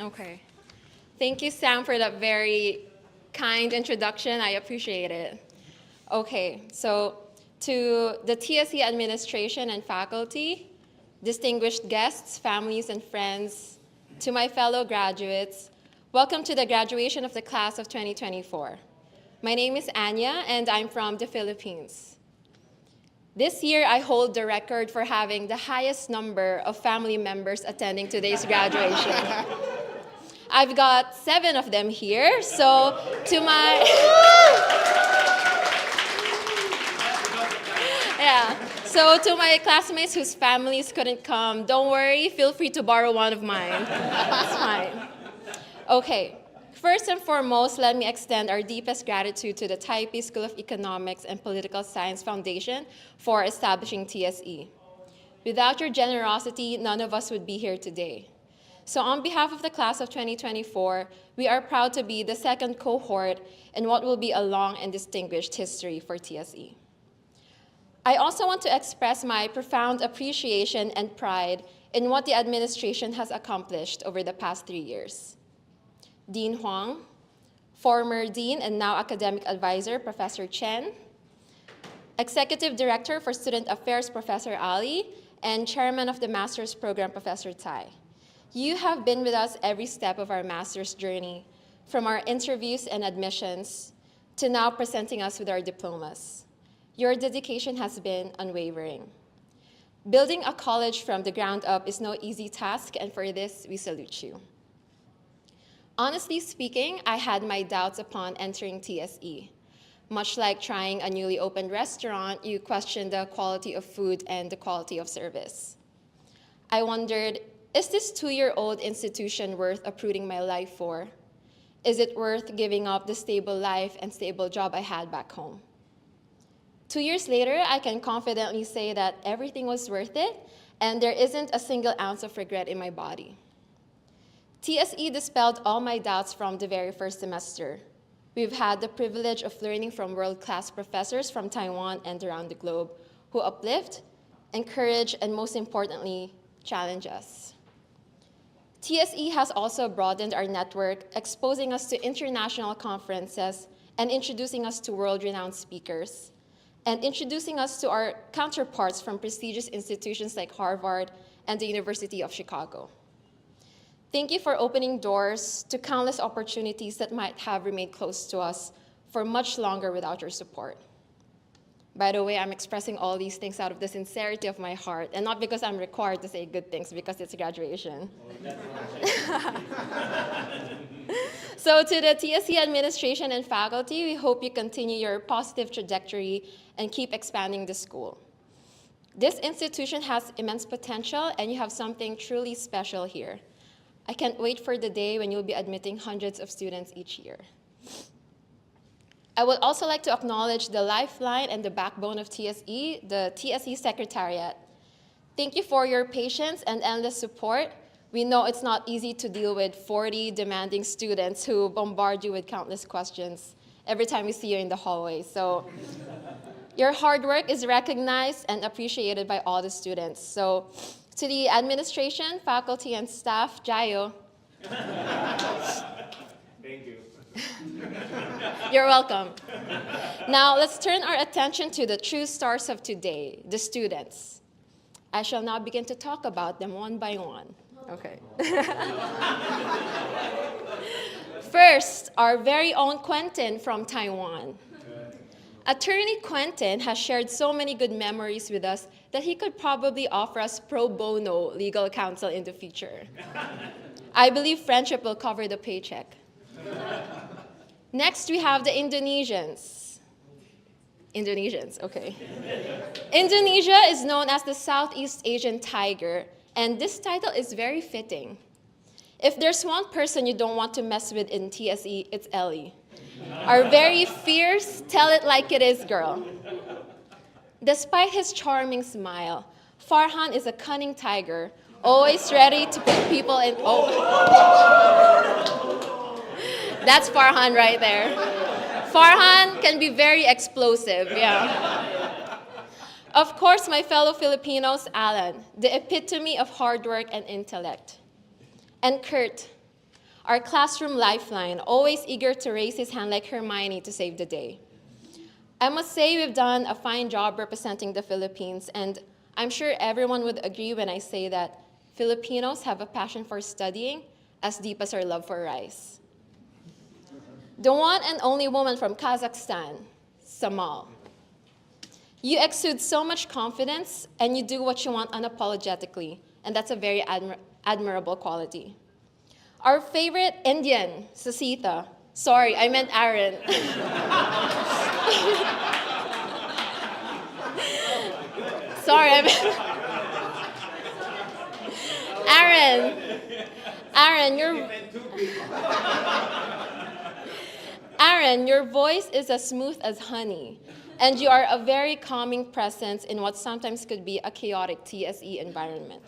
Okay. Thank you, Sam, for that very kind introduction. I appreciate it. Okay, so to the TSE administration and faculty, distinguished guests, families, and friends, to my fellow graduates, welcome to the graduation of the class of 2024. My name is Anya, and I'm from the Philippines. This year, I hold the record for having the highest number of family members attending today's graduation. I've got 7 of them here, so to my... So to my classmates whose families couldn't come, don't worry, feel free to borrow one of mine. It's fine. Okay, first and foremost, let me extend our deepest gratitude to the Taipei School of Economics and Political Science Foundation for establishing TSE. Without your generosity, none of us would be here today. So on behalf of the class of 2024, we are proud to be the second cohort in what will be a long and distinguished history for TSE. I also want to express my profound appreciation and pride in what the administration has accomplished over the past 3 years. Dean Huang, former Dean and now Academic Advisor, Professor Chen, Executive Director for Student Affairs, Professor Ali, and Chairman of the Master's Program, Professor Tai. You have been with us every step of our master's journey, from our interviews and admissions to now presenting us with our diplomas. Your dedication has been unwavering. Building a college from the ground up is no easy task, and for this, we salute you. Honestly speaking, I had my doubts upon entering TSE. Much like trying a newly opened restaurant, you question the quality of food and the quality of service. I wondered, is this 2-year-old institution worth uprooting my life for? Is it worth giving up the stable life and stable job I had back home? 2 years later, I can confidently say that everything was worth it, and there isn't a single ounce of regret in my body. TSE dispelled all my doubts from the very first semester. We've had the privilege of learning from world-class professors from Taiwan and around the globe who uplift, encourage, and most importantly, challenge us. TSE has also broadened our network, exposing us to international conferences and introducing us to world-renowned speakers, and introducing us to our counterparts from prestigious institutions like Harvard and the University of Chicago. Thank you for opening doors to countless opportunities that might have remained closed to us for much longer without your support. By the way, I'm expressing all these things out of the sincerity of my heart, and not because I'm required to say good things, because it's graduation. So to the TSE administration and faculty, we hope you continue your positive trajectory and keep expanding the school. This institution has immense potential, and you have something truly special here. I can't wait for the day when you'll be admitting hundreds of students each year. I would also like to acknowledge the lifeline and the backbone of TSE, the TSE Secretariat. Thank you for your patience and endless support. We know it's not easy to deal with 40 demanding students who bombard you with countless questions every time we see you in the hallway. So your hard work is recognized and appreciated by all the students. So to the administration, faculty, and staff, jayo. Thank you. You're welcome. Now let's turn our attention to the true stars of today, the students. I shall now begin to talk about them one by one. Okay. First, our very own Quentin from Taiwan. Attorney Quentin has shared so many good memories with us that he could probably offer us pro bono legal counsel in the future. I believe friendship will cover the paycheck. Next, we have the Indonesians. Indonesians, okay. Indonesia is known as the Southeast Asian tiger, and this title is very fitting. If there's one person you don't want to mess with in TSE, it's Ellie. Our very fierce, tell it like it is girl. Despite his charming smile, Farhan is a cunning tiger, always ready to put people in... Oh. That's Farhan right there. Farhan can be very explosive, yeah. Of course, my fellow Filipinos, Alan, the epitome of hard work and intellect. And Kurt, our classroom lifeline, always eager to raise his hand like Hermione to save the day. I must say we've done a fine job representing the Philippines, and I'm sure everyone would agree when I say that Filipinos have a passion for studying as deep as our love for rice. The one and only woman from Kazakhstan, Samal. You exude so much confidence, and you do what you want unapologetically, and that's a very admirable quality. Our favorite Indian, Sasita. Sorry, I meant Aaron. Sorry, I meant Aaron, your voice is as smooth as honey, and you are a very calming presence in what sometimes could be a chaotic TSE environment.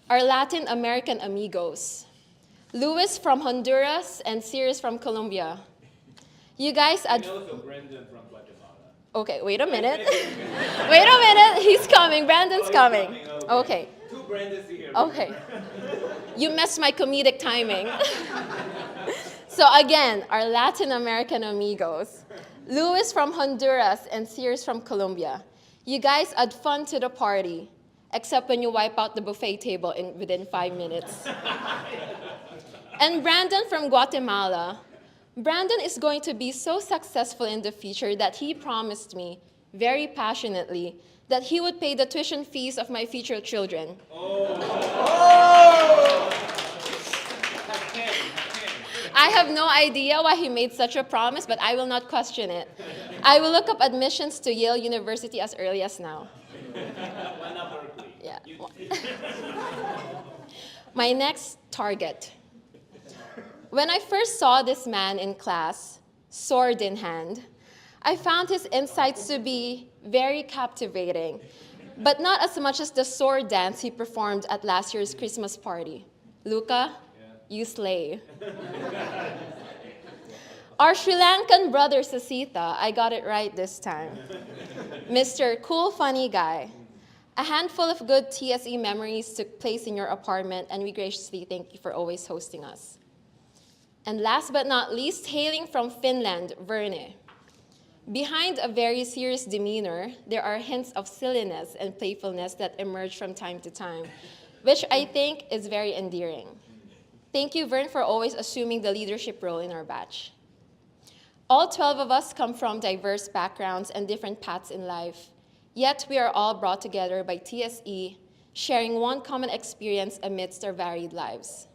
Our Latin American amigos, Luis from Honduras and Sirius from Colombia. You guys and also Brendan from Guatemala. Okay, wait a minute. Wait a minute, he's coming, Brandon's coming. Okay. Two Brandons here. Okay. You messed my comedic timing. So again, our Latin American amigos, Luis from Honduras and Sirius from Colombia. You guys add fun to the party, except when you wipe out the buffet table within 5 minutes. And Brandon from Guatemala. Brandon is going to be so successful in the future that he promised me, very passionately, that he would pay the tuition fees of my future children. I have no idea why he made such a promise, but I will not question it. I will look up admissions to Yale University as early as now. Yeah. My next target. When I first saw this man in class, sword in hand, I found his insights to be very captivating, but not as much as the sword dance he performed at last year's Christmas party. Luca, you slay. Our Sri Lankan brother Sasita, I got it right this time. Mr. Cool Funny Guy. A handful of good TSE memories took place in your apartment, and we graciously thank you for always hosting us. And last but not least, hailing from Finland, Verne. Behind a very serious demeanor, there are hints of silliness and playfulness that emerge from time to time, which I think is very endearing. Thank you, Vern, for always assuming the leadership role in our batch. All 12 of us come from diverse backgrounds and different paths in life, yet we are all brought together by TSE, sharing one common experience amidst our varied lives.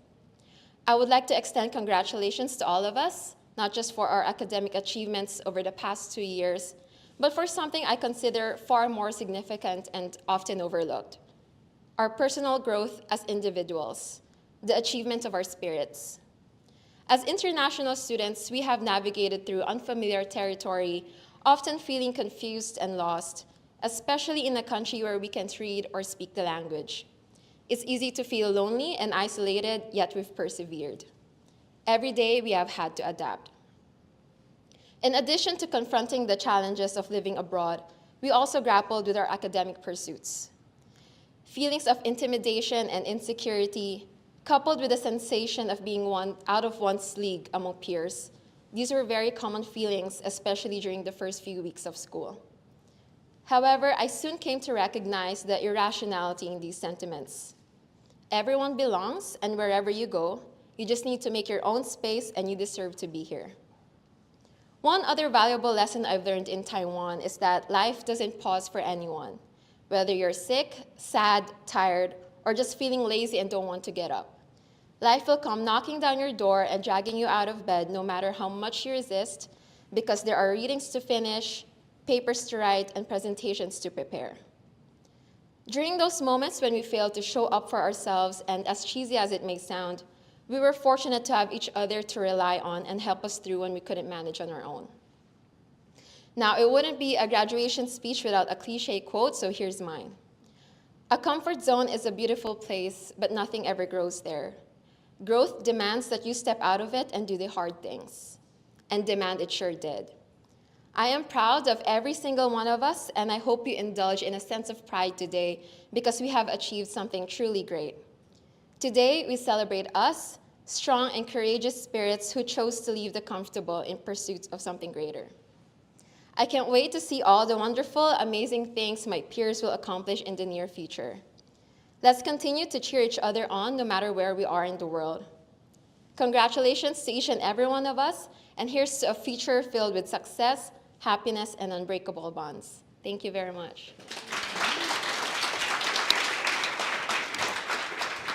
I would like to extend congratulations to all of us, not just for our academic achievements over the past 2 years, but for something I consider far more significant and often overlooked: our personal growth as individuals, the achievement of our spirits. As international students, we have navigated through unfamiliar territory, often feeling confused and lost, especially in a country where we can't read or speak the language. It's easy to feel lonely and isolated, yet we've persevered. Every day, we have had to adapt. In addition to confronting the challenges of living abroad, we also grappled with our academic pursuits. Feelings of intimidation and insecurity, coupled with the sensation of being out of one's league among peers, these were very common feelings, especially during the first few weeks of school. However, I soon came to recognize the irrationality in these sentiments. Everyone belongs, and wherever you go, you just need to make your own space, and you deserve to be here. One other valuable lesson I've learned in Taiwan is that life doesn't pause for anyone. Whether you're sick, sad, tired, or just feeling lazy and don't want to get up. Life will come knocking down your door and dragging you out of bed no matter how much you resist, because there are readings to finish, papers to write, and presentations to prepare. During those moments when we failed to show up for ourselves, and as cheesy as it may sound, we were fortunate to have each other to rely on and help us through when we couldn't manage on our own. Now, it wouldn't be a graduation speech without a cliche quote, so here's mine. A comfort zone is a beautiful place, but nothing ever grows there. Growth demands that you step out of it and do the hard things. And demand it sure did. I am proud of every single one of us, and I hope you indulge in a sense of pride today because we have achieved something truly great. Today, we celebrate us, strong and courageous spirits who chose to leave the comfortable in pursuit of something greater. I can't wait to see all the wonderful, amazing things my peers will accomplish in the near future. Let's continue to cheer each other on no matter where we are in the world. Congratulations to each and every one of us, and here's to a future filled with success, happiness, and unbreakable bonds. Thank you very much.